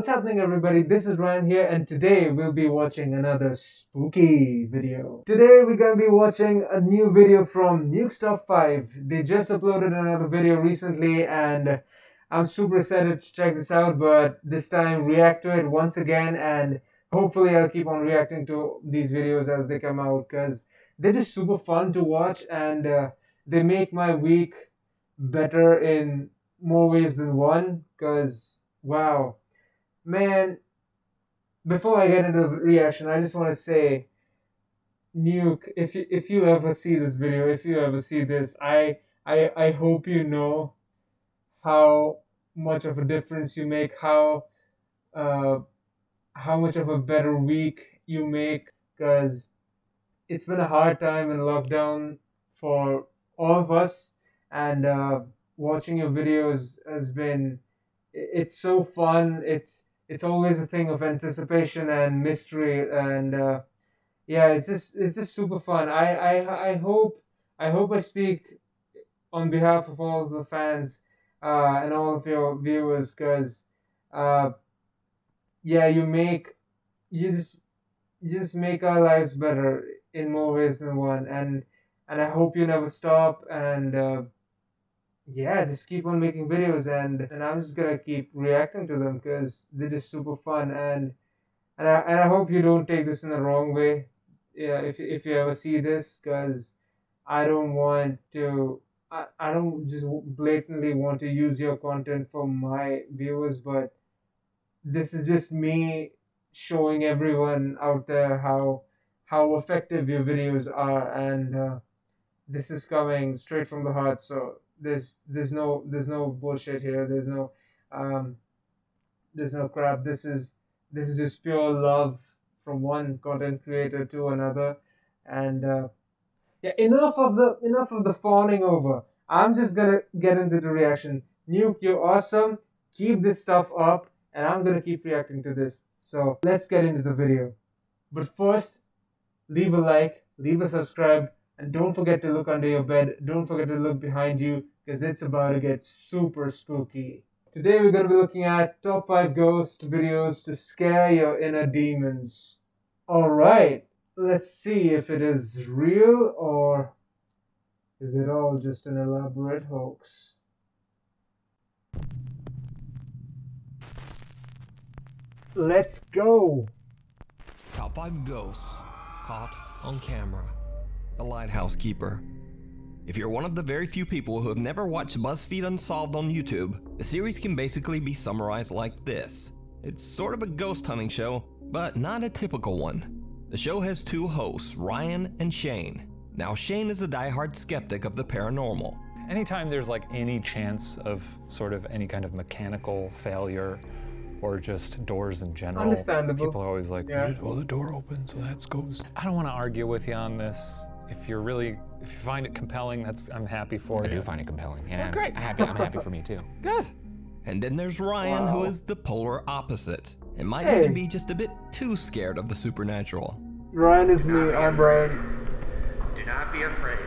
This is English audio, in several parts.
What's happening, everybody? This is Ryan here, and today we'll be watching another spooky video. Today we're gonna be watching a new video from Nuke Top 5. They just uploaded another video recently, and I'm super excited to check this out, but this time react to it once again, and hopefully I'll keep on reacting to these videos as they come out, because they're just super fun to watch, and they make my week better in more ways than one, because wow. Man, before I get into the reaction, I just want to say, Nuke, if you ever see this video, if you ever see this, I hope you know how much of a difference you make, how much of a better week you make, because it's been a hard time in lockdown for all of us, and watching your videos has been, it's so fun. It's always a thing of anticipation and mystery, and yeah, it's just super fun. I hope I speak on behalf of all of the fans and all of your viewers, because uh, yeah, you just make our lives better in more ways than one, and I hope you never stop, and yeah, just keep on making videos, and I'm just gonna keep reacting to them because they're just super fun, and I hope you don't take this in the wrong way. Yeah, if you ever see this, because I don't want to. I don't just blatantly want to use your content for my viewers, but this is just me showing everyone out there how effective your videos are, and this is coming straight from the heart. So there's no bullshit here. Um there's no crap. This is just pure love from one content creator to another, and yeah, enough of the fawning over. I'm just gonna get into the reaction. Nuke, you're awesome. Keep this stuff up, and I'm gonna keep reacting to this. So let's get into the video. But first, leave a like, leave a subscribe, and don't forget to look under your bed. Don't forget to look behind you, because it's about to get super spooky. Today we're going to be looking at top 5 ghost videos to scare your inner demons. Alright, let's see if it is real or is it all just an elaborate hoax. Let's go! Top 5 ghosts caught on camera. The Lighthouse Keeper. If you're one of the very few people who have never watched BuzzFeed Unsolved on YouTube, the series can basically be summarized like this. It's sort of a ghost hunting show, but not a typical one. The show has two hosts, Ryan and Shane. Now, Shane is a diehard skeptic of the paranormal. Anytime there's like any chance of sort of any kind of mechanical failure or just doors in general, Understandable. people are always like, Yeah. well, the door opened, so that's ghost. I don't want to argue with you on this. If you find it compelling, I'm happy for you. I do find it compelling. Yeah, Oh, great. I'm happy for me too. Good. And then there's Ryan, who Wow. is the polar opposite, and might Hey. even be just a bit too scared of the supernatural. Ryan is me, I'm Brian. Do not be afraid.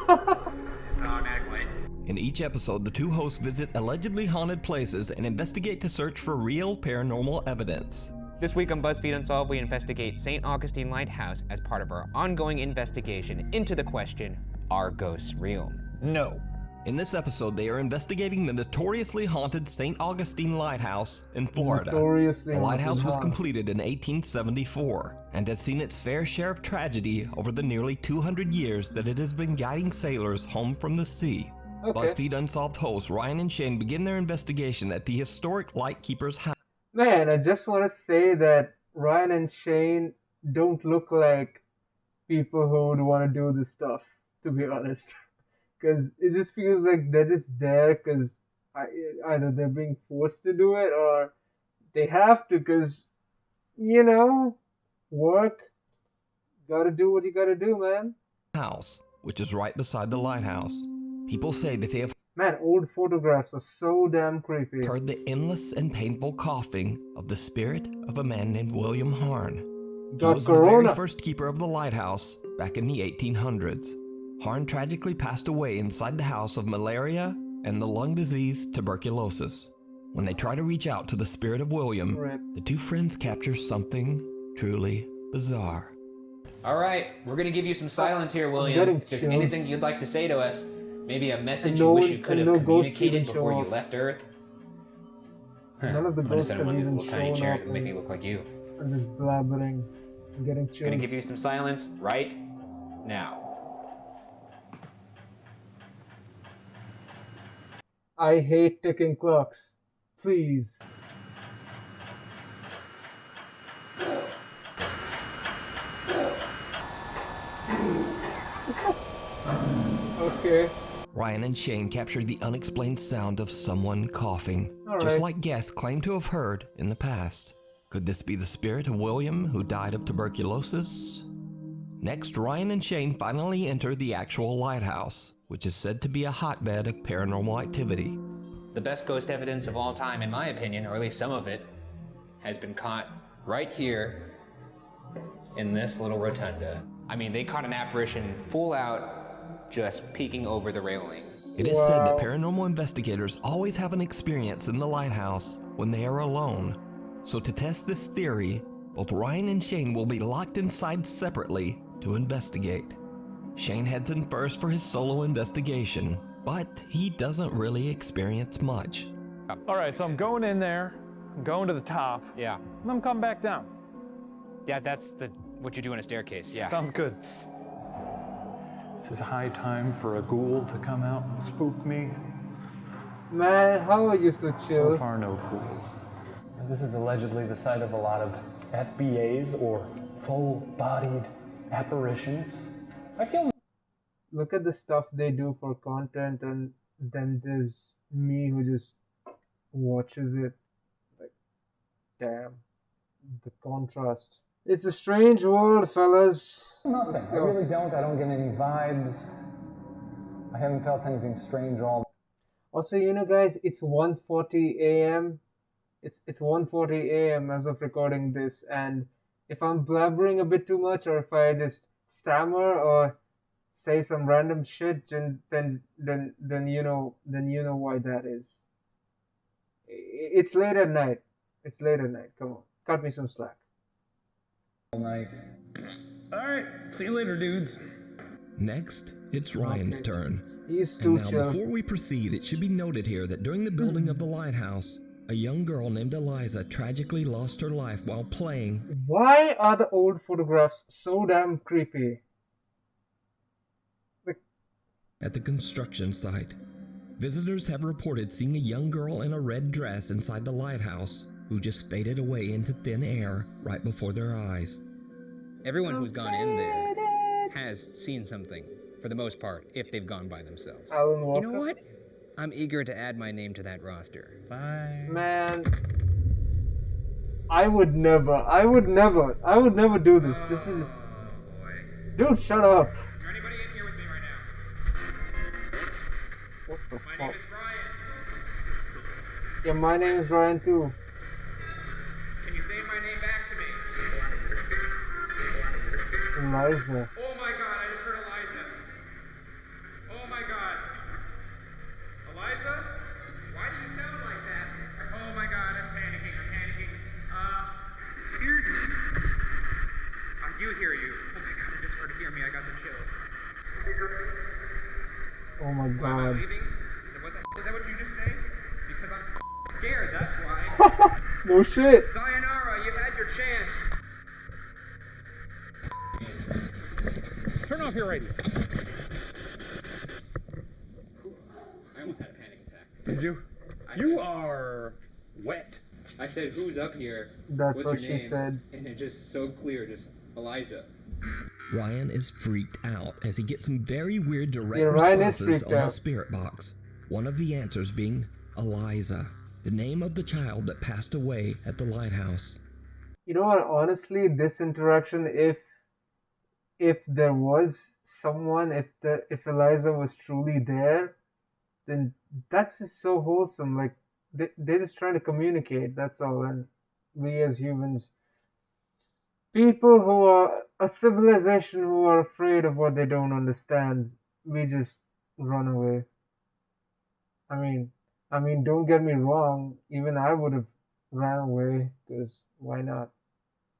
It's an automatic light. In each episode, the two hosts visit allegedly haunted places and investigate to search for real paranormal evidence. This week on BuzzFeed Unsolved, we investigate St. Augustine Lighthouse as part of our ongoing investigation into the question, are ghosts real? No. In this episode, they are investigating the notoriously haunted St. Augustine Lighthouse in Florida. Notoriously The lighthouse haunted was house. completed in 1874 and has seen its fair share of tragedy over the nearly 200 years that it has been guiding sailors home from the sea. Okay. BuzzFeed Unsolved hosts Ryan and Shane begin their investigation at the historic Lightkeeper's house. Man, I just want to say that Ryan and Shane don't look like people who would want to do this stuff, to be honest. Because it just feels like they're just there because either they're being forced to do it or they have to because, work. Gotta do what you gotta do, man. House, which is right beside the lighthouse. People say that they have Man, old photographs are so damn creepy. heard the endless and painful coughing of the spirit of a man named William Harn. He Got was the very corona. first keeper of the lighthouse back in the 1800s. Harn tragically passed away inside the house of malaria and the lung disease tuberculosis. When they try to reach out to the spirit of William, Right. the two friends capture something truly bizarre. All right, we're gonna give you some silence here, William. getting If there's chills. anything you'd like to say to us, maybe a message And you no wish one- you could and have no ghosts communicated even show before you up. left Earth. None of the I'm gonna ghosts sit have on one of these even little tiny shown chairs up. that make me look like you. I'm just blabbering. I'm getting chills. Gonna give you some silence right now. I hate ticking clocks. Please. Okay. Ryan and Shane capture the unexplained sound of someone coughing, All just right. like guests claim to have heard in the past. Could this be the spirit of William, who died of tuberculosis? Next, Ryan and Shane finally enter the actual lighthouse, which is said to be a hotbed of paranormal activity. The best ghost evidence of all time, in my opinion, or at least some of it, has been caught right here in this little rotunda. I mean, they caught an apparition full out, just peeking over the railing. It is said that Wow. paranormal investigators always have an experience in the lighthouse when they are alone. So to test this theory, both Ryan and Shane will be locked inside separately to investigate. Shane heads in first for his solo investigation, but he doesn't really experience much. All right, so I'm going in there, I'm going to the top, Yeah. and I'm coming back down. Yeah, that's what you do on a staircase, yeah. Sounds good. This is high time for a ghoul to come out and spook me. Man, how are you so chill? So far, no ghouls. And this is allegedly the site of a lot of FBAs, or full-bodied apparitions. I feel Look at the stuff they do for content, and then there's me who just watches it. Like, damn, the contrast. It's a strange world, fellas. nothing. I really don't. I don't get any vibes. I haven't felt anything strange all. Also, you know, guys, it's 1:40 a.m. It's 1:40 a.m. as of recording this, and if I'm blabbering a bit too much, or if I just stammer or say some random shit, then you know why that is. It's late at night. It's late at night. Come on, cut me some slack. Night. All right. See you later, dudes. Next, it's Ryan's Okay. turn. He's And too now, chill. before we proceed, it should be noted here that during the building of the lighthouse, a young girl named Eliza tragically lost her life while playing Why are the old photographs so damn creepy? at the construction site. Visitors have reported seeing a young girl in a red dress inside the lighthouse who just faded away into thin air right before their eyes. Everyone who's gone in there has seen something, for the most part, if they've gone by themselves. Alan You Walker. know what? I'm eager to add my name to that roster. Bye. Man, I would never do this. This is just... Dude, shut up. Is there anybody in here with me right now? What the My fuck? name is Ryan. Yeah, my name is Ryan too. Can you say my name back to me? Eliza. Oh my god, I just heard Eliza. Oh my god. Eliza? Why do you sound like that? Oh my god, I'm panicking. Here's... I do hear you. Oh my god, I just heard hear me. I got the chills. Oh my Why am I god. leaving? Is that what you just said? Because I'm scared, that's why. No shit. Sayonara, you had your chance. Turn off your radio. I almost had a panic attack. Did you? You are wet. I said, who's up here? That's What's what your she name? said. And it's just so clear, just Eliza. Ryan is freaked out as he gets some very weird direct Yeah, Ryan is responses freaked on out. his spirit box. One of the answers being Eliza, the name of the child that passed away at the lighthouse. You know what? Honestly, this interaction, if there was someone, if Eliza was truly there, then that's just so wholesome. Like they're just trying to communicate. That's all. And we as humans, people who are a civilization who are afraid of what they don't understand, we just run away. I mean, I mean, don't get me wrong, even I would have ran away, because why not?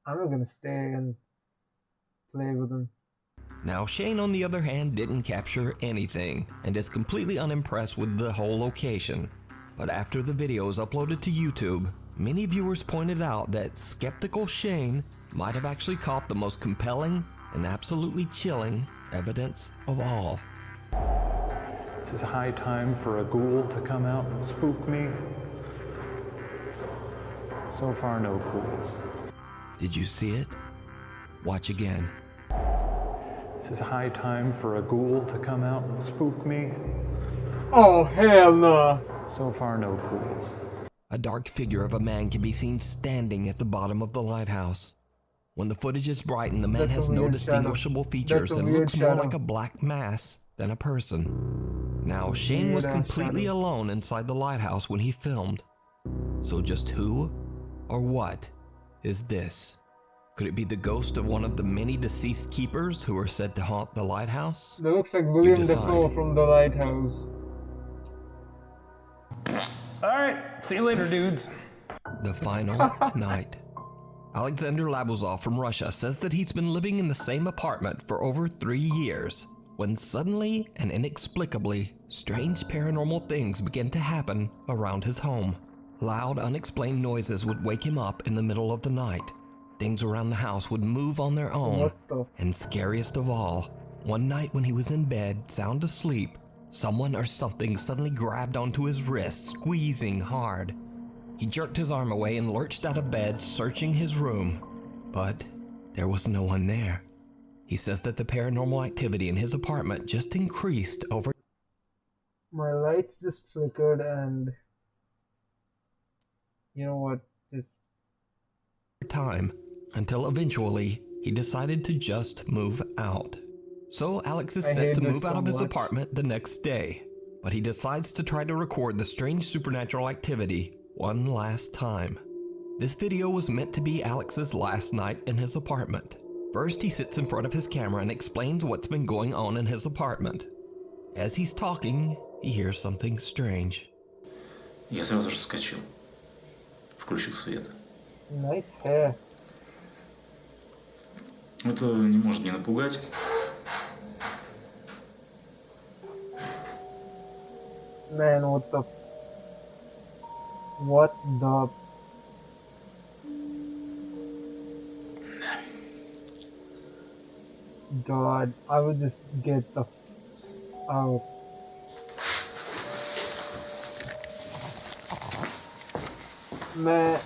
I'm not gonna stay and play with him. Now, Shane, on the other hand, didn't capture anything and is completely unimpressed with the whole location. But after the video was uploaded to YouTube, many viewers pointed out that skeptical Shane might have actually caught the most compelling and absolutely chilling evidence of all. This is high time for a ghoul to come out and spook me. So far, no ghouls. Did you see it? Watch again. This is high time for a ghoul to come out and spook me. Oh, hell no. So far, no ghouls. A dark figure of a man can be seen standing at the bottom of the lighthouse. When the footage is brightened, the man That's a has no weird distinguishable shadow. features That's a and weird looks more shadow. like a black mass than a person. Now, Shane was Weird-ass completely shadow. alone inside the lighthouse when he filmed. So just who or what is this? Could it be the ghost of one of the many deceased keepers who are said to haunt the lighthouse? That looks like William decide. Dafoe from The Lighthouse. Alright, see you later, dudes. The final night. Alexander Labuzov from Russia says that he's been living in the same apartment for over 3 years, when suddenly and inexplicably, strange paranormal things began to happen around his home. Loud, unexplained noises would wake him up in the middle of the night. Things around the house would move on their own. What the? And scariest of all, one night when he was in bed, sound asleep, someone or something suddenly grabbed onto his wrist, squeezing hard. He jerked his arm away and lurched out of bed, searching his room. But there was no one there. He says that the paranormal activity in his apartment just increased over My lights just flickered and... You know what? Just... time, until eventually he decided to just move out. So Alex is I set hate to this move out so of his much. apartment the next day, but he decides to try to record the strange supernatural activity one last time. This video was meant to be Alex's last night in his apartment. First, he sits in front of his camera and explains what's been going on in his apartment. As he's talking, he hears something strange. Я сразу же вскочил, включил свет. Nice hair. Это не может не напугать. Man, what the... What the... God, I would just get the... out. Man...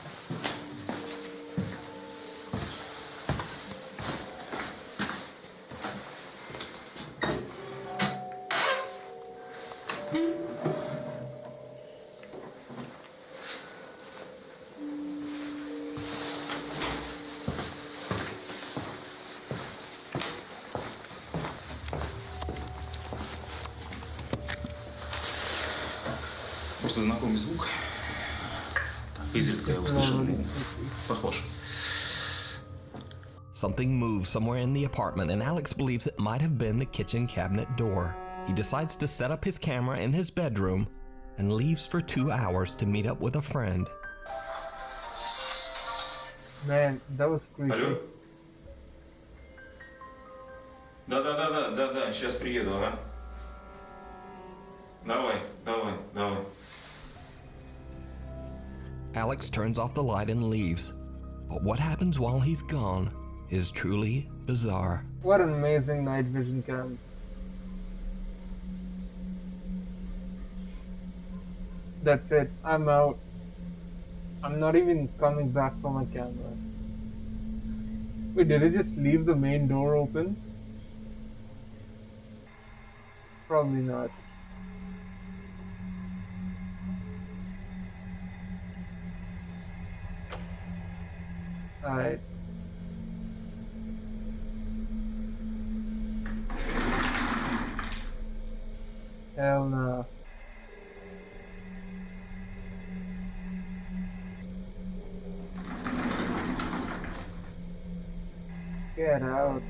Просто знакомый звук. Изредка я услышал, похож. Something moves somewhere in the apartment, and Alex believes it might have been the kitchen cabinet door. He decides to set up his camera in his bedroom and leaves for 2 hours to meet up with a friend. Man, that was creepy. Алло? Да, сейчас приеду, ага. Давай. Alex turns off the light and leaves. But what happens while he's gone is truly bizarre. What an amazing night vision cam. That's it. I'm out. I'm not even coming back for my camera. Wait, did it just leave the main door open? Probably not. Alright. Hell no. Get out.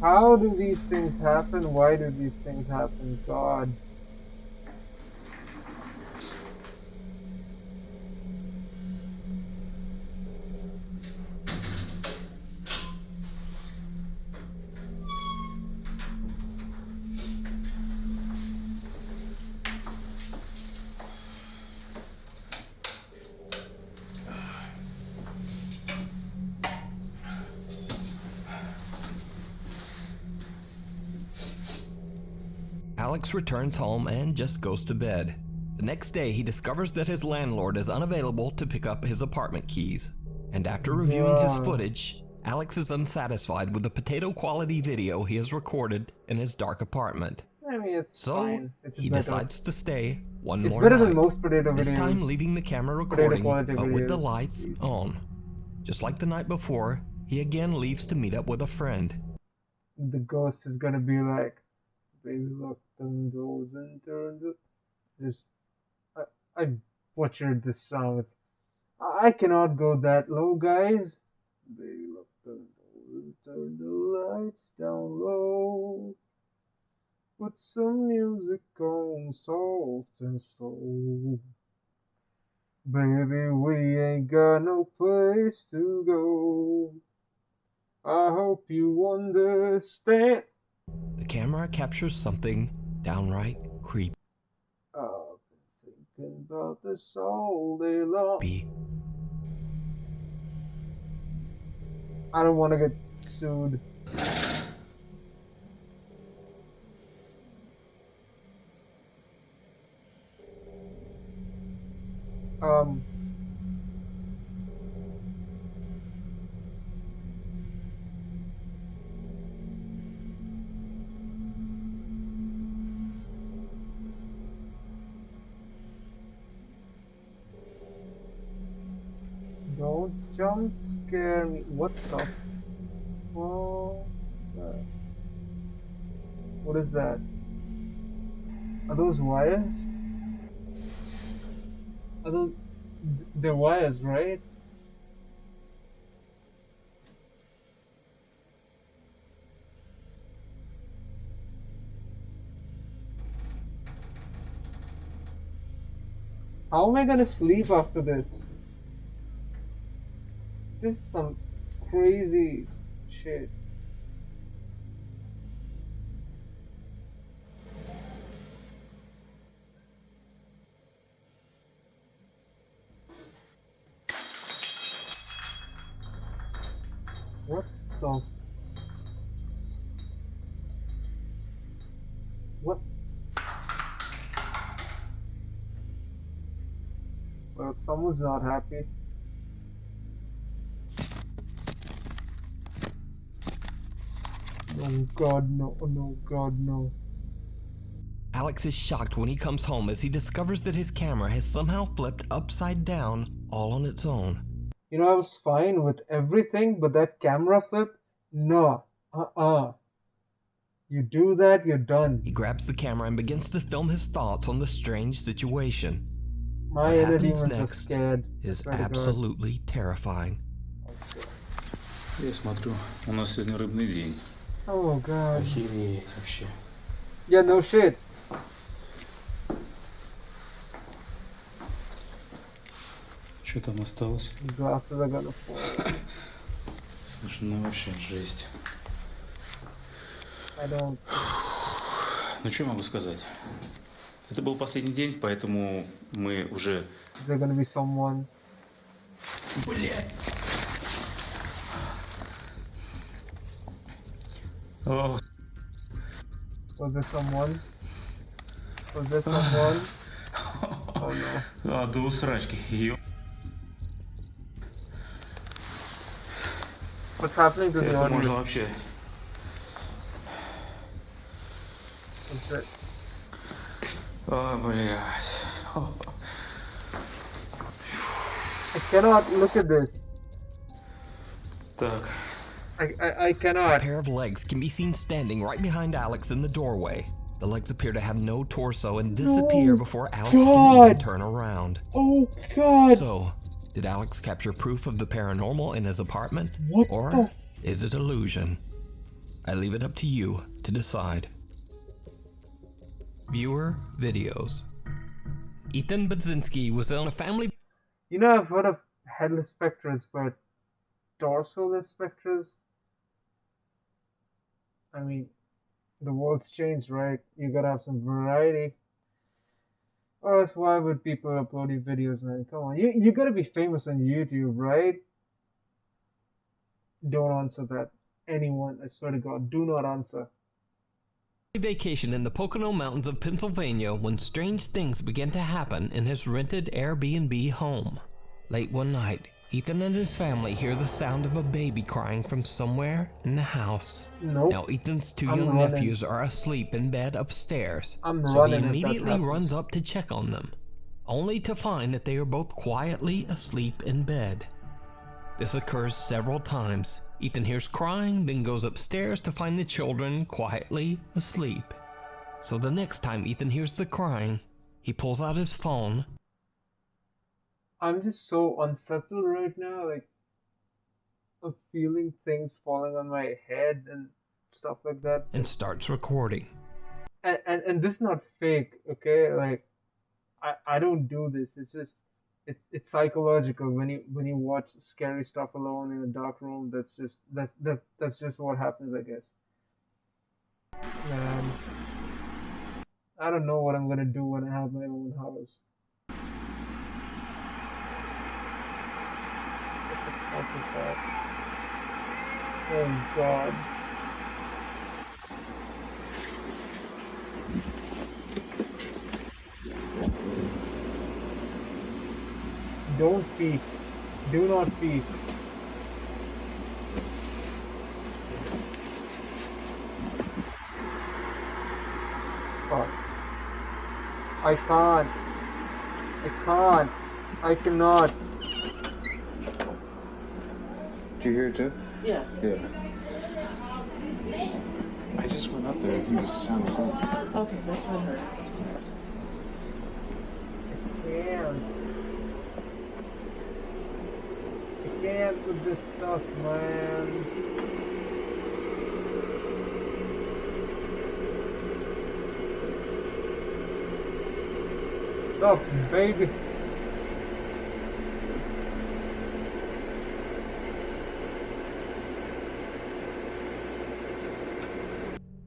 How do these things happen? Why do these things happen? God. Alex returns home and just goes to bed. The next day, he discovers that his landlord is unavailable to pick up his apartment keys. And after reviewing his footage, Alex is unsatisfied with the potato-quality video he has recorded in his dark apartment. I mean, it's So, fine. It's he better. decides to stay one It's more better night. than most potato This videos. time leaving the camera Potato recording, quality but with the videos. lights on. Just like the night before, he again leaves to meet up with a friend. The ghost is gonna be like, baby, lock them doors and turn the... Just... I butchered this song. I cannot go that low, guys. Baby, lock them doors and turn the lights down low. Put some music on, soft and slow. Baby, we ain't got no place to go. I hope you understand. The camera captures something downright creepy. I've been thinking about this all day long. I don't want to get sued. Don't jump scare me. What the? What is that? Are those wires? Are those... They're wires, right? How am I gonna sleep after this? This is some crazy shit. What the? What? Well, someone's not happy. Oh God, no, no, God, no. Alex is shocked when he comes home as he discovers that his camera has somehow flipped upside down all on its own. You know, I was fine with everything, but that camera flip? No. You do that, you're done. He grabs the camera and begins to film his thoughts on the strange situation. My What inner happens demons are next scared. is Swear to God. absolutely terrifying. Я смотрю, у нас сегодня рыбный день. Oh God. Охереть вообще. Yeah, no shit. Что там осталось? Glasses are gonna fall. Слушай, ну вообще жесть. I don't... Ну что могу сказать? Это был последний день, поэтому мы уже... Is there gonna be someone? Блядь! О, Was there someone? Was there someone? Oh no. а, до усрачки. Ё... What's happening to the Это можно audio? вообще... What's that? А, блядь. I cannot look at this. Так. I A cannot. pair of legs can be seen standing right behind Alex in the doorway. The legs appear to have no torso and disappear before Alex can even turn around. Oh God. So, did Alex capture proof of the paranormal in his apartment? What Or the... is it illusion? I leave it up to you to decide. Viewer videos. Ethan Budzinski was on a family... You know, I've heard of headless specters, but torso-less specters? I mean, the world's changed, right? You gotta have some variety. Or else why would people upload your videos, man? Come on, you gotta be famous on YouTube, right? Don't answer that. Anyone, I swear to God, do not answer. Vacation in the Pocono Mountains of Pennsylvania when strange things began to happen in his rented Airbnb home. Late one night, Ethan and his family hear the sound of a baby crying from somewhere in the house. Nope. Now Ethan's two I'm young running. nephews are asleep in bed upstairs, I'm so he running if that immediately happens. runs up to check on them, only to find that they are both quietly asleep in bed. This occurs several times. Ethan hears crying, then goes upstairs to find the children quietly asleep. So the next time Ethan hears the crying, he pulls out his phone. I'm just so unsettled right now. Like, I'm feeling things falling on my head and stuff like that. And starts recording. And this is not fake, okay? Like, I don't do this. It's just it's psychological. When you watch scary stuff alone in a dark room, that's just what happens, I guess. Man, I don't know what I'm gonna do when I have my own house. What the fuck is that? Oh God. Don't peek. Do not peek. Fuck. I can't. I cannot. Did you hear it too? Yeah. Yeah. I just went up there and he was sound asleep. Okay, that's what I heard. I can't with this stuff, man. What's up, baby?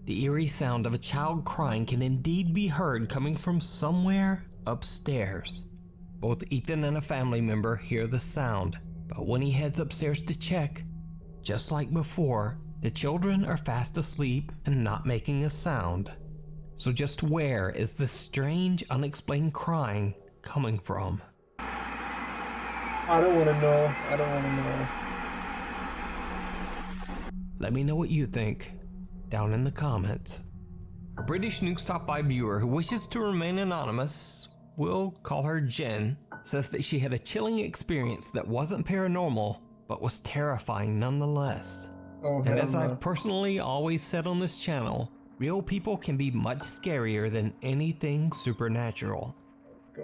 The eerie sound of a child crying can indeed be heard coming from somewhere upstairs. Both Ethan and a family member hear the sound, but when he heads upstairs to check, just like before, the children are fast asleep and not making a sound. So just where is this strange, unexplained crying coming from? I don't want to know. I don't want to know. Let me know what you think down in the comments. A British Nuke Top 5 viewer who wishes to remain anonymous, we'll call her Jen, says that she had a chilling experience that wasn't paranormal, but was terrifying nonetheless. Oh, And hell as no. I've personally always said on this channel, real people can be much scarier than anything supernatural.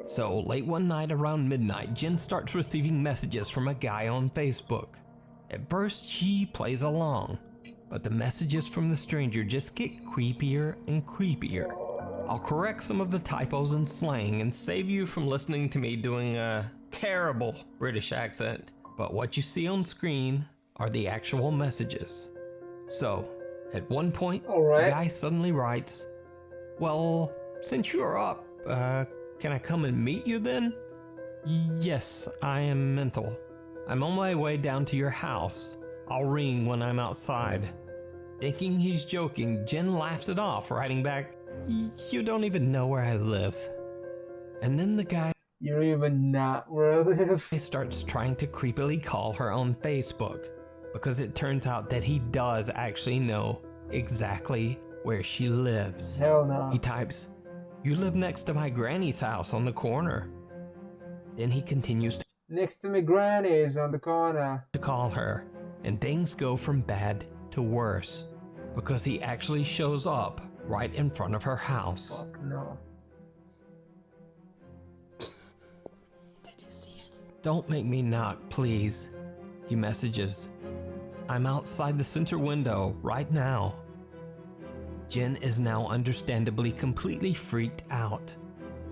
So late one night around midnight, Jen starts receiving messages from a guy on Facebook. At first she plays along, but the messages from the stranger just get creepier and creepier. I'll correct some of the typos and slang and save you from listening to me doing a terrible British accent, but what you see on screen are the actual messages. So, at one point, Alright. the guy suddenly writes, "Well, since you're up, can I come and meet you then?" "Yes, I am mental. I'm on my way down to your house. I'll ring when I'm outside." Thinking he's joking, Jen laughs it off, writing back, "You don't even know where I live." And then the guy You're even not where I live. starts trying to creepily call her on Facebook, because it turns out that he does actually know exactly where she lives. Hell no. He types, "You live next to my granny's house on the corner." Then he continues Next to me, granny's on the corner. to call her, and things go from bad to worse, because he actually shows up right in front of her house. Fuck no. "Don't make me knock, please," he messages. "I'm outside the center window right now." Jen is now understandably completely freaked out.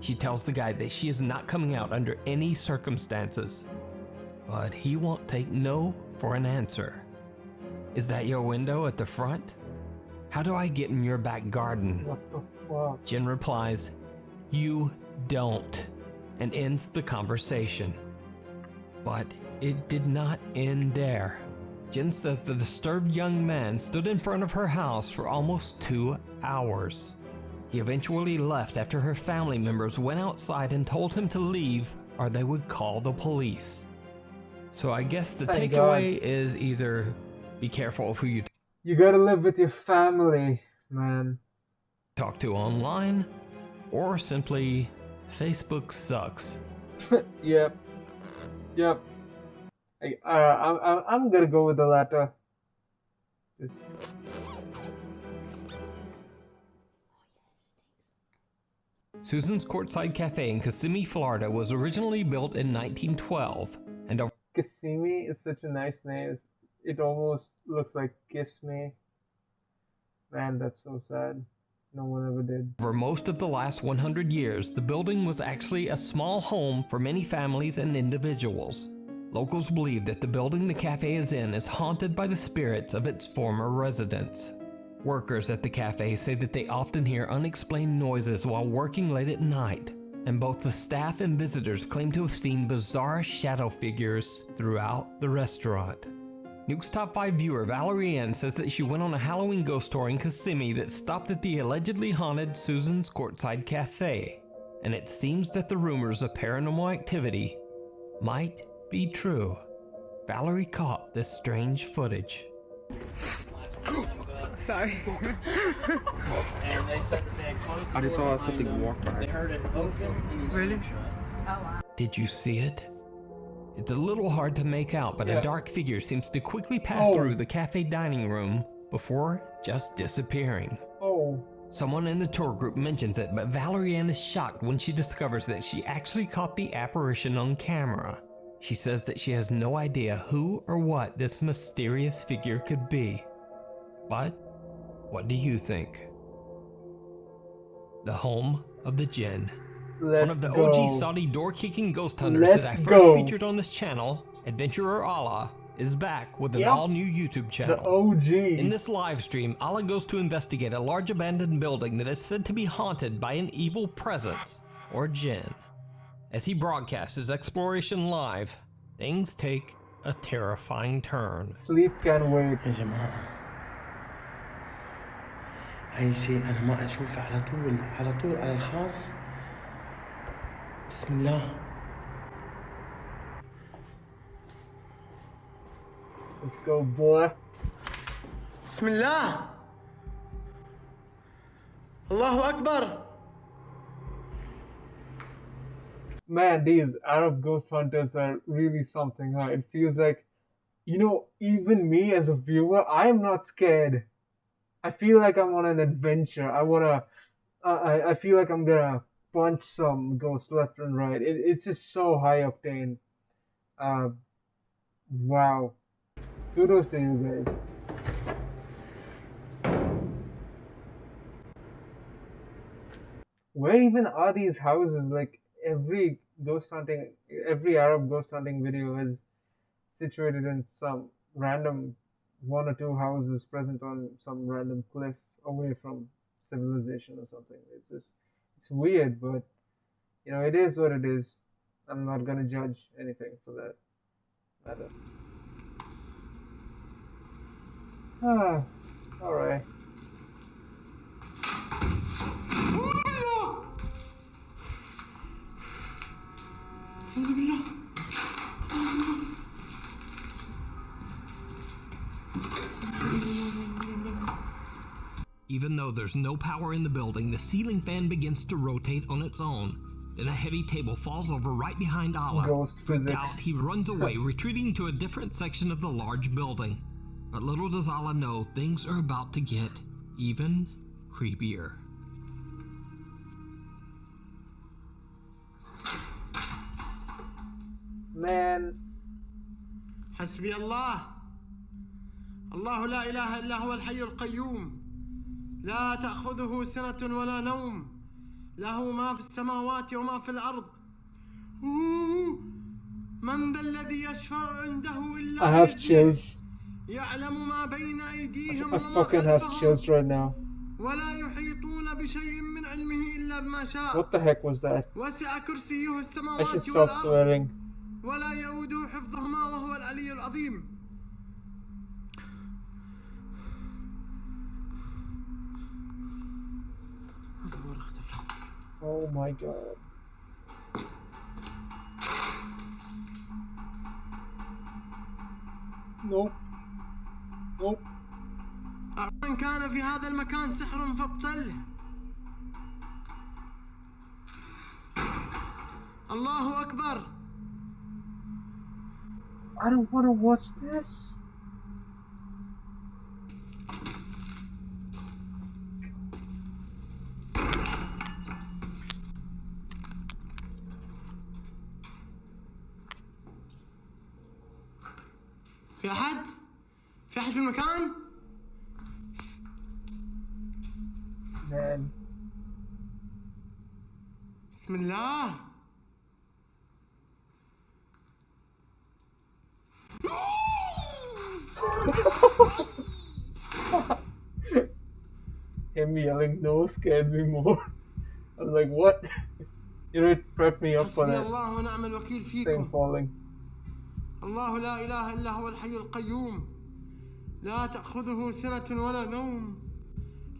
She tells the guy that she is not coming out under any circumstances, but he won't take no for an answer. "Is that your window at the front? How do I get in your back garden?" What the fuck? Jen replies, "You don't," and ends the conversation. But it did not end there. Jen says the disturbed young man stood in front of her house for almost 2 hours. He eventually left after her family members went outside and told him to leave or they would call the police. So I guess the Thank takeaway is either be careful of who you You gotta live with your family, man. talk to online, or simply Facebook sucks. Yep. Yep. I'm gonna go with the latter. Just... Susan's Courtside Cafe in Kissimmee, Florida was originally built in 1912 and Kissimmee is such a nice name. It almost looks like Kiss Me. Man, that's so sad. No one ever did. over most of the last 100 years, the building was actually a small home for many families and individuals. Locals believe that the building the cafe is in is haunted by the spirits of its former residents. Workers at the cafe say that they often hear unexplained noises while working late at night, and both the staff and visitors claim to have seen bizarre shadow figures throughout the restaurant. Nuke's Top 5 viewer Valerie Ann says that she went on a Halloween ghost tour in Kissimmee that stopped at the allegedly haunted Susan's Courtside Cafe, and it seems that the rumors of paranormal activity might be true. Valerie caught this strange footage. Sorry. And they said that they had closed the I just doors saw something behind them. walk by. They heard it open and then Really? shut. Did you see it? It's a little hard to make out, but Yeah. a dark figure seems to quickly pass Oh. through the cafe dining room before just disappearing. Oh. Someone in the tour group mentions it, but Valerie Ann is shocked when she discovers that she actually caught the apparition on camera. She says that she has no idea who or what this mysterious figure could be. But what do you think? The home of the Jinn. Let's One of the go. OG Saudi door-kicking ghost hunters Let's that I first go. featured on this channel, Adventurer Allah, is back with an Yep. all-new YouTube The channel. OG. In this live stream, Allah goes to investigate a large abandoned building that is said to be haunted by an evil presence, or Jinn. As he broadcasts his exploration live, things take a terrifying turn. Sleep can wait. يا جماعة أي شيء أنا ما أشوفه على طول على الخاص. بسم الله. Let's go, boy. بسم الله. الله أكبر. Man, these Arab ghost hunters are really something, huh? It feels like, even me as a viewer, I am not scared. I feel like I'm on an adventure. I feel like I'm gonna punch some ghosts left and right. It's just so high octane. Wow. Kudos to you guys. Where even are these houses? Like, every Arab ghost hunting video is situated in some random one or two houses present on some random cliff away from civilization or something. It's weird, but it is what it is. I'm not gonna judge anything for that matter. Alright. Even though there's no power in the building, the ceiling fan begins to rotate on its own. Then a heavy table falls over right behind Allah. Ghost Freaked physics. out, he runs away, retreating to a different section of the large building. But little does Allah know, things are about to get even creepier. Man, حسبي الله. الله لا إله إلا هو الحي القيوم. لا تأخذه سنة ولا نوم. له ما في السماوات وما في الأرض. من ذا الذي يشفع عنده إلا I have بإذنه. chills. يعلم ما بين أيديهم I وما fucking have خلفهم. chills right now. ولا يحيطون بشيء من علمه إلا بما شاء. What the heck was that? وسع كرسيه I should السماوات stop والأرض. swearing. ولا يؤوده حفظهما وهو العلي العظيم. Oh my god. Nope. Nope. من كان في هذا المكان سحر فابطله. الله أكبر. I don't want to watch this. في أحد؟ في أحد في المكان؟ Man. بسم الله. Him yelling no scared me more. I was like, what? You know, it prepped me up for حسبي that الله ونعم الوكيل thing فيكم. falling. الله لا إله إلا هو الحي القيوم لا تأخذه سنة ولا نوم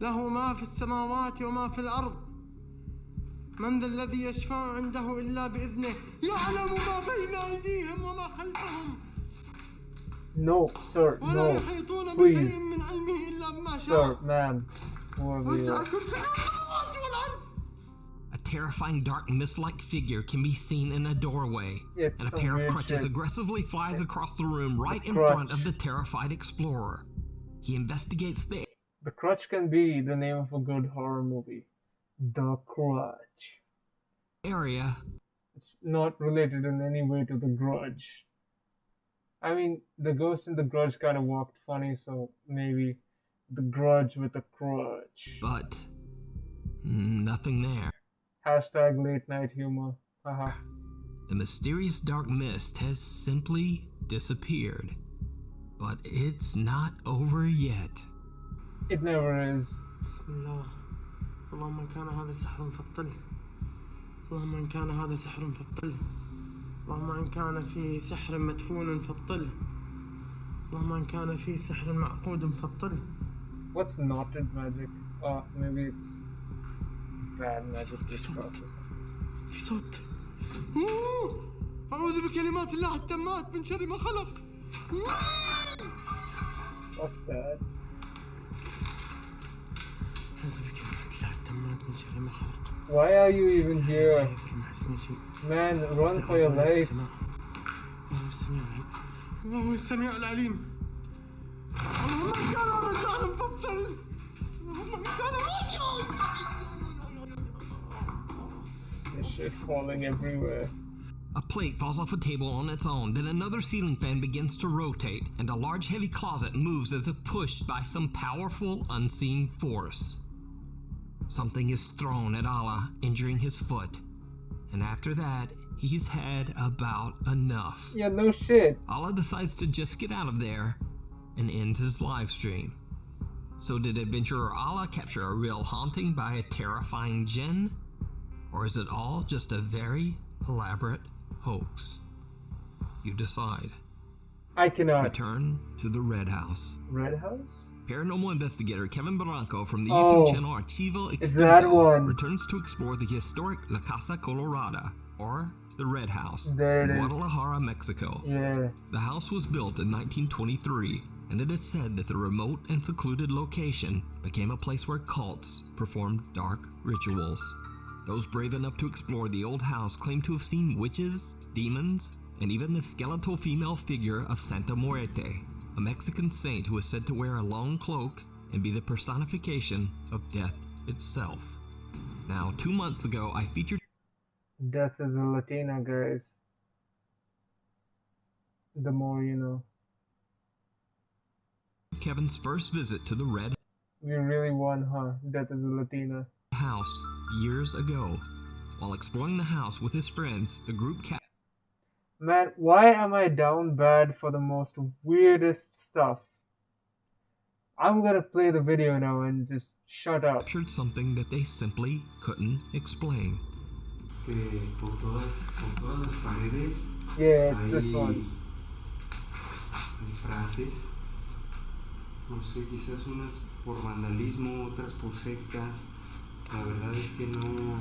له ما في السماوات وما في الأرض من ذا الذي يشفع عنده إلا بإذنه يعلم ما بين أيديهم وما خلفهم No, sir, ولا no. يحيطون Please. بشيء من علمه إلا بما Sir, شاء ma'am. Whoever you وسع are. كرسيه السماوات والأرض. A terrifying dark mist-like figure can be seen in a doorway, It's and a some pair of weird crutches shit. aggressively flies across the room right in front of the terrified explorer. He investigates the The Crutch can be the name of a good horror movie. The Crutch. area. It's not related in any way to The Grudge. I mean, the ghost in The Grudge kind of walked funny, so maybe The Grudge with a crutch. But nothing there. Hashtag late night humor. Haha. The mysterious dark mist has simply disappeared. But it's not over yet. It never is. بسم الله اللهم إن كان هذا سحر فابطله اللهم إن كان هذا سحر فابطله اللهم إن كان في سحر مدفون فابطله اللهم إن كان في سحر معقود فابطله. What's knotted magic? Maybe it's bad magic. في صوت. أعوذ بكلمات الله التامات من شر ما خلق. Fuck that. Why are you even here? Man, run for your life. الله السميع العليم. اللهم إن كان هذا سحر فابطل. اللهم إن كان There's shit falling everywhere. A plate falls off a table on its own, then another ceiling fan begins to rotate, and a large heavy closet moves as if pushed by some powerful unseen force. Something is thrown at Allah, injuring his foot. And after that, he's had about enough. Yeah, no shit. Allah decides to just get out of there and ends his live stream. So did adventurer Allah capture a real haunting by a terrifying jinn? Or is it all just a very elaborate hoax? You decide. I cannot. Return to the Red House. Red House? Paranormal investigator Kevin Barranco from the Oh, YouTube channel Archivo it's that Extinto one. returns to explore the historic La Casa Colorada, or the Red House, There it in is. Guadalajara, Mexico. Yeah. The house was built in 1923, and it is said that the remote and secluded location became a place where cults performed dark rituals. Those brave enough to explore the old house claim to have seen witches, demons, and even the skeletal female figure of Santa Muerte, a Mexican saint who is said to wear a long cloak and be the personification of death itself. Now, 2 months ago, I featured Death is a Latina, guys. The more you know. Kevin's first visit to the Red We really won, huh? Death is a Latina. House years ago. While exploring the house with his friends, the group Man, why am I down bad for the most weirdest stuff? I'm gonna play the video now and just shut up. captured something that they simply couldn't explain. Yeah, it's this one. Hay frases, no sé, quizás unas por vandalismo, otras por sectas. La verdad es que no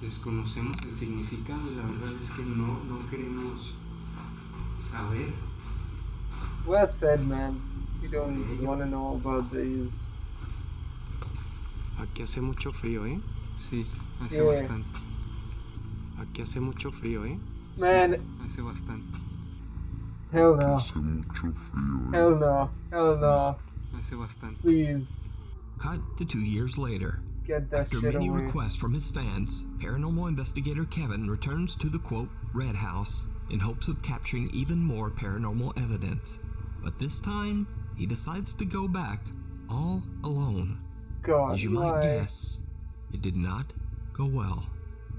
desconocemos el significado y la verdad es que no queremos saber. Well said, man. We don't want to know about these. Aquí hace mucho frío, ¿eh? Sí, hace Yeah. bastante. Aquí hace mucho frío, ¿eh? Man, Hace bastante. hell no. Hell no. Hell no. Hace bastante. Please, Cut to 2 years later. get that After shit many away. requests from his fans, paranormal investigator Kevin returns to the quote, Red House, in hopes of capturing even more paranormal evidence. But this time, he decides to go back all alone. God, As you might why? guess, it did not go well.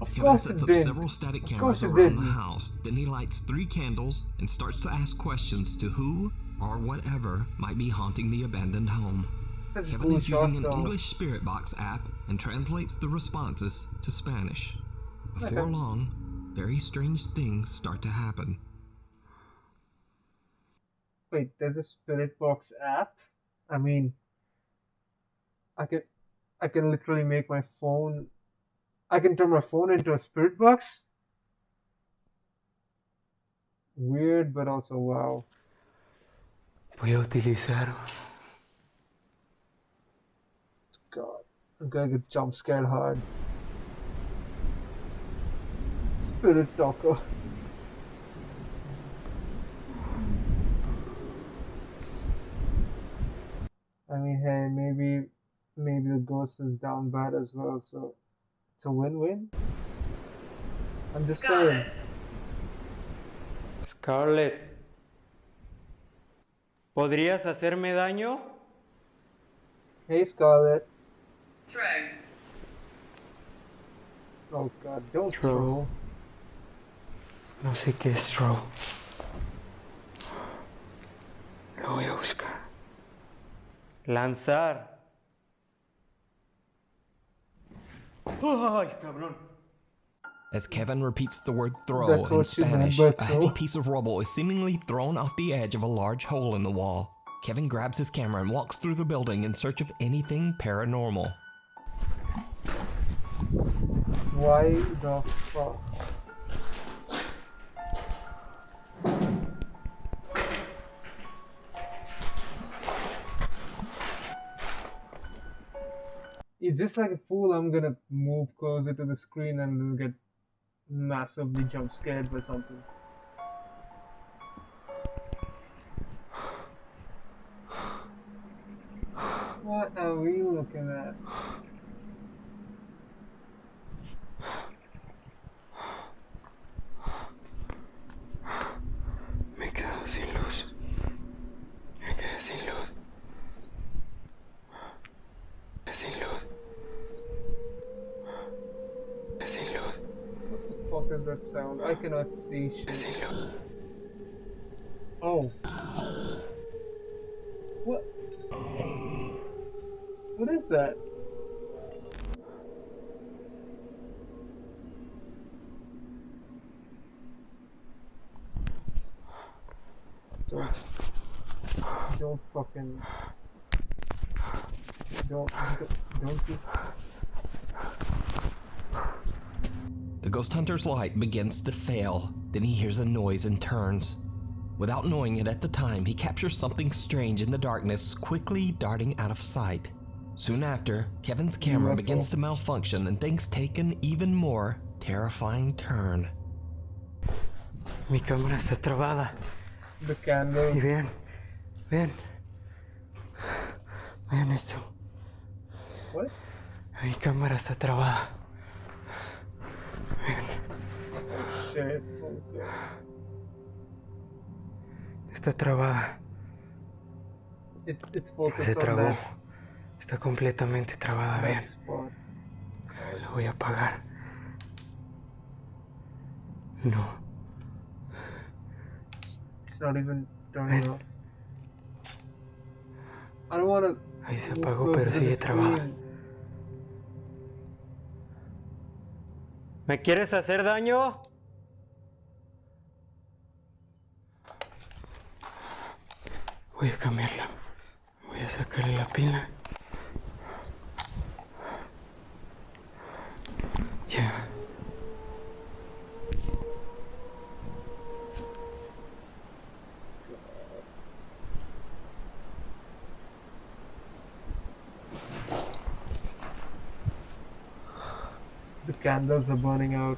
Of Kevin course sets it up did. several static Of cameras course it around the didn't. house. Then he lights 3 candles and starts to ask questions to who or whatever might be haunting the abandoned home. Such Kevin is using bullshit, an though. English spirit box app and translates the responses to Spanish. Before Okay. long, very strange things start to happen. Wait, there's a spirit box app? I mean, I can literally make my phone. I can turn my phone into a spirit box? Weird, but also wow. Voy a utilizar. God, I'm gonna get jump scared hard. Spirit talker. I mean, hey, maybe the ghost is down bad as well, so it's a win-win. I'm just saying. Scarlett, ¿podrías hacerme daño? Hey, Scarlett. Trey. Oh God, don't Troll. troll. No sé qué es troll. Lo voy a buscar. Lanzar. Ay, cabrón. As Kevin repeats the word throw That's in what you meant Spanish, by a heavy throw. piece of rubble is seemingly thrown off the edge of a large hole in the wall. Kevin grabs his camera and walks through the building in search of anything paranormal. Why the fuck? It's just like a fool, I'm gonna move closer to the screen and then get massively jump scared by something. What are we looking at? Me he quedado sin luz. Me quedé sin luz. Sin luz. Sin luz. What the fuck is that sound? I cannot see shit. Sin luz. Oh. What? What is that? Don't fucking don't you. The ghost hunter's light begins to fail. Then he hears a noise and turns. Without knowing it at the time, he captures something strange in the darkness, quickly darting out of sight. Soon after, Kevin's camera UFO. begins to malfunction and things take an even more terrifying turn. Mi cámara está trabada. The candle. Y vean, vean. Vean esto. What? Mi cámara está trabada. Shit. Okay. Está trabada. It's Se focused on trabó. that. Está completamente trabada, vean. spot. Lo voy a apagar. No. It's not even turning on. I don't wanna. Ahí se move apagó, closer pero to sigue the trabada. screen. ¿Me quieres hacer daño? Voy a cambiarla. Voy a sacarle la pila. Ya. candles are burning out.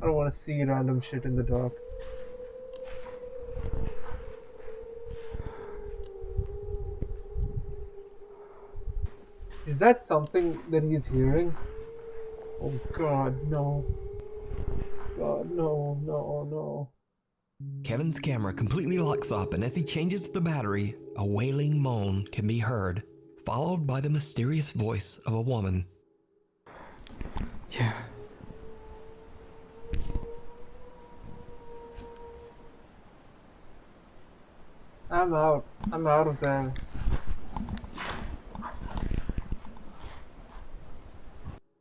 I don't want to see random shit in the dark. Is that something that he's hearing? Oh God, no. God, no, no, no. Kevin's camera completely locks up, and as he changes the battery, a wailing moan can be heard, followed by the mysterious voice of a woman. Yeah. I'm out. I'm out of there.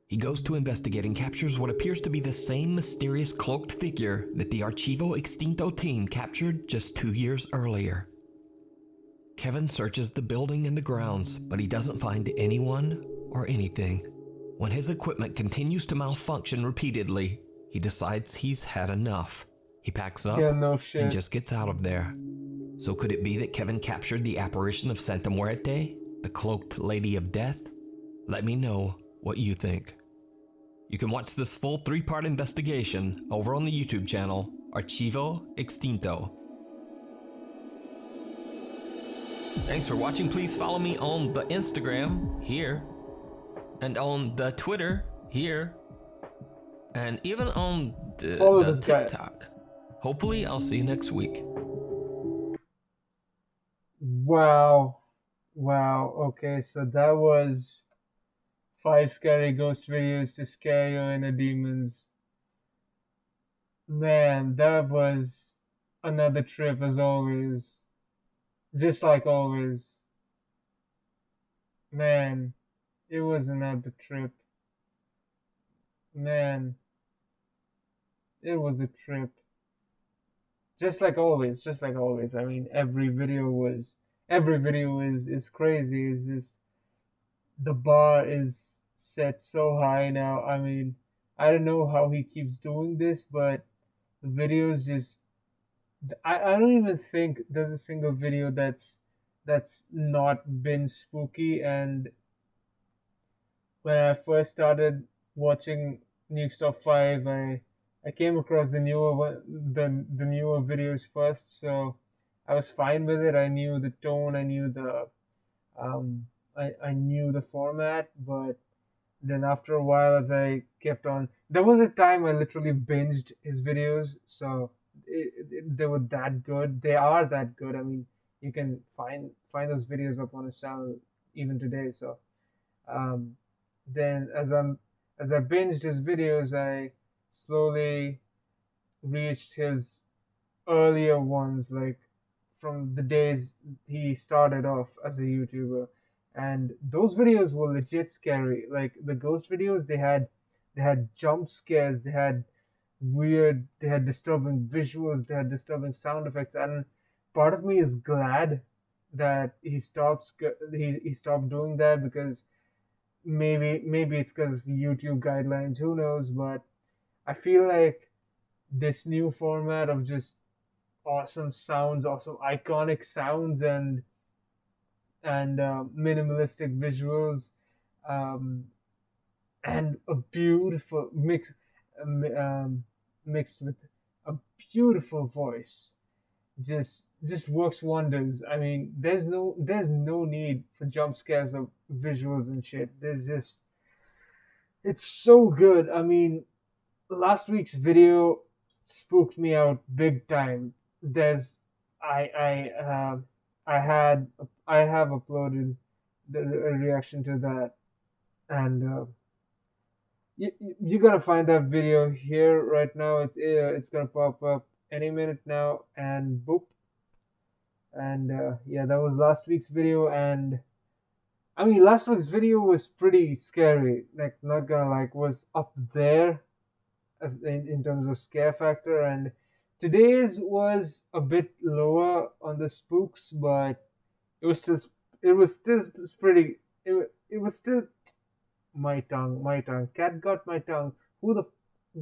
He goes to investigate and captures what appears to be the same mysterious cloaked figure that the Archivo Extinto team captured just 2 years earlier. Kevin searches the building and the grounds, but he doesn't find anyone or anything. When his equipment continues to malfunction repeatedly, he decides he's had enough. He packs up Yeah, no shit. and just gets out of there. So could it be that Kevin captured the apparition of Santa Muerte, the cloaked Lady of Death? Let me know what you think. You can watch this full 3-part investigation over on the YouTube channel, Archivo Extinto. Thanks for watching. Please follow me on the Instagram here, and on the Twitter here, and even on Follow the this guy. TikTok. Hopefully I'll see you next week. Wow. Wow. Okay, so that was 5 scary ghost videos to scare your inner demons. Man, that was another trip as always. Just like always. Man, it was another trip. Man, it was a trip. Just like always, just like always. I mean, every video is crazy. It's just, the bar is set so high now. I mean, I don't know how he keeps doing this, but the videos just, I don't even think there's a single video that's not been spooky. And when I first started watching Nuke Top 5, I came across the newer videos first, so I was fine with it. I knew the tone, I knew the I knew the format, but then after a while, as I kept on, there was a time I literally binged his videos, so they were that good. They are that good. I mean, you can find those videos up on his channel even today. So then as I binged his videos, I slowly reached his earlier ones, like from the days he started off as a YouTuber, and those videos were legit scary. Like the ghost videos, they had jump scares, they had disturbing visuals, they had disturbing sound effects, and part of me is glad that he stopped doing that, because maybe it's because of YouTube guidelines, who knows. But I feel like this new format of just awesome sounds, awesome iconic sounds, and minimalistic visuals, um, and a beautiful mixed with a beautiful voice, just works wonders. I mean, there's no need for jump scares or visuals and shit. It's so good. I mean, last week's video spooked me out big time. There's I had I have uploaded a reaction to that, and you're gonna find that video here right now. It's gonna pop up any minute now, and boop. And yeah, that was last week's video, and I mean, last week's video was pretty scary. Like, not gonna like, was up there as in terms of scare factor, and today's was a bit lower on the spooks, but it was still pretty. It was still my tongue, my tongue. Cat got my tongue. Who the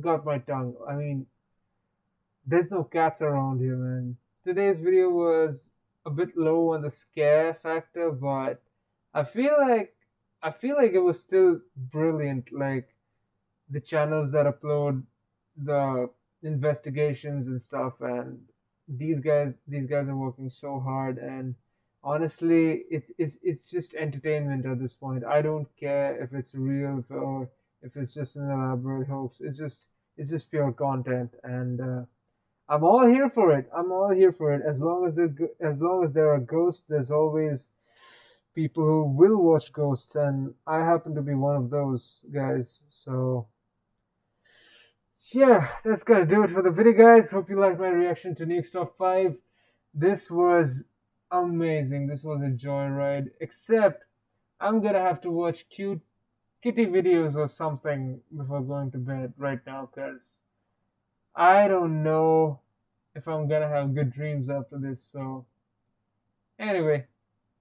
got my tongue? I mean, there's no cats around here, man. Today's video was a bit low on the scare factor, but I feel like I feel like it was still brilliant. Like the channels that upload the investigations and stuff, and these guys are working so hard, and honestly it's just entertainment at this point. I don't care if it's real or if it's just an elaborate hoax. It's just pure content, and I'm all here for it. I'm all here for it. As long as there are ghosts, there's always people who will watch ghosts, and I happen to be one of those guys. So yeah, that's gonna do it for the video, guys. Hope you liked my reaction to Nuke Top 5. This was amazing. This was a joyride. Except I'm gonna have to watch cute kitty videos or something before going to bed right now, because I don't know if I'm gonna have good dreams after this. So anyway,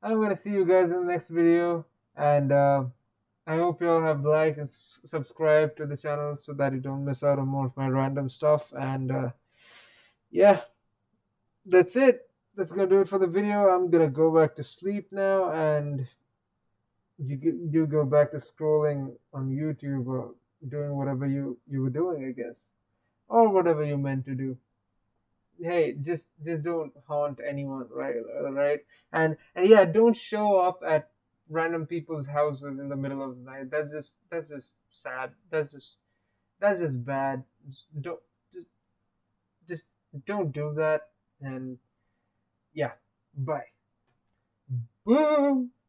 I'm gonna see you guys in the next video, and I hope you all have liked and subscribed to the channel so that you don't miss out on more of my random stuff. And yeah, that's it. That's gonna do it for the video. I'm gonna go back to sleep now, and you go back to scrolling on YouTube or doing whatever you were doing, I guess, or whatever you meant to do. Hey, just don't haunt anyone, right? Right? And yeah, don't show up at random people's houses in the middle of the night. That's just sad. That's just bad. Don't just, just don't do that. And yeah, bye. Boom.